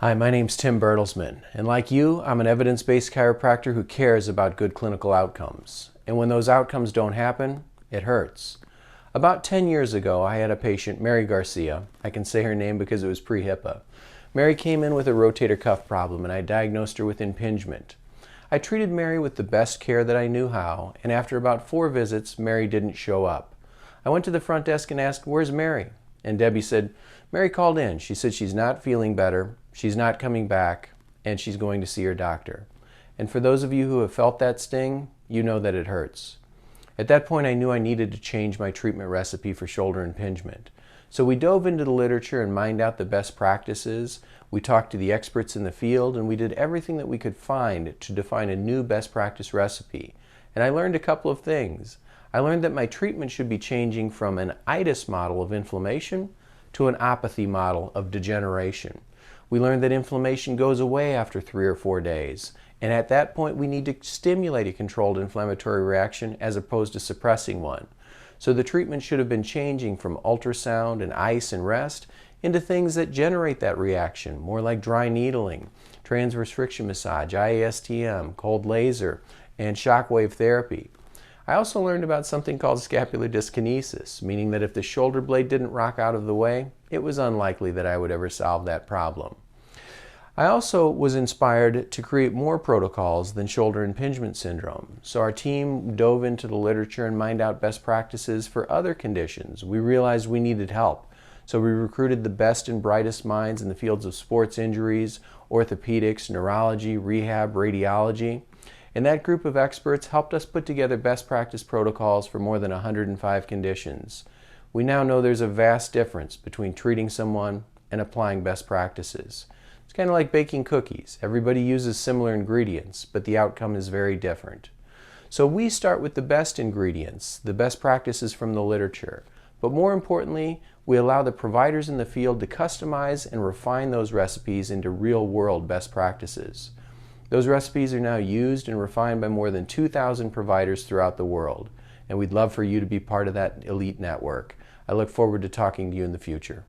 Hi, my name's Tim Bertelsman, and like you, I'm an evidence-based chiropractor who cares about good clinical outcomes. And when those outcomes don't happen, it hurts. About 10 years ago, I had a patient, Mary Garcia. I can say her name because it was pre-HIPAA. Mary came in with a rotator cuff problem, and I diagnosed her with impingement. I treated Mary with the best care that I knew how, and after about 4 visits, Mary didn't show up. I went to the front desk and asked, "Where's Mary?" And Debbie said, "Mary called in. She said she's not feeling better, she's not coming back, and she's going to see her doctor." And for those of you who have felt that sting, you know that it hurts. At that point, I knew I needed to change my treatment recipe for shoulder impingement. So we dove into the literature and mined out the best practices. We talked to the experts in the field, and we did everything that we could find to define a new best practice recipe. And I learned a couple of things. I learned that my treatment should be changing from an itis model of inflammation to an apathy model of degeneration. We learned that inflammation goes away after 3 or 4 days, and at that point we need to stimulate a controlled inflammatory reaction as opposed to suppressing one. So the treatment should have been changing from ultrasound and ice and rest into things that generate that reaction, more like dry needling, transverse friction massage, IASTM, cold laser, and shockwave therapy. I also learned about something called scapular dyskinesis, meaning that if the shoulder blade didn't rock out of the way, it was unlikely that I would ever solve that problem. I also was inspired to create more protocols than shoulder impingement syndrome. So our team dove into the literature and mined out best practices for other conditions. We realized we needed help. So we recruited the best and brightest minds in the fields of sports injuries, orthopedics, neurology, rehab, radiology. And that group of experts helped us put together best practice protocols for more than 105 conditions. We now know there's a vast difference between treating someone and applying best practices. It's kind of like baking cookies. Everybody uses similar ingredients, but the outcome is very different. So we start with the best ingredients, the best practices from the literature. But more importantly, we allow the providers in the field to customize and refine those recipes into real-world best practices. Those recipes are now used and refined by more than 2,000 providers throughout the world, and we'd love for you to be part of that elite network. I look forward to talking to you in the future.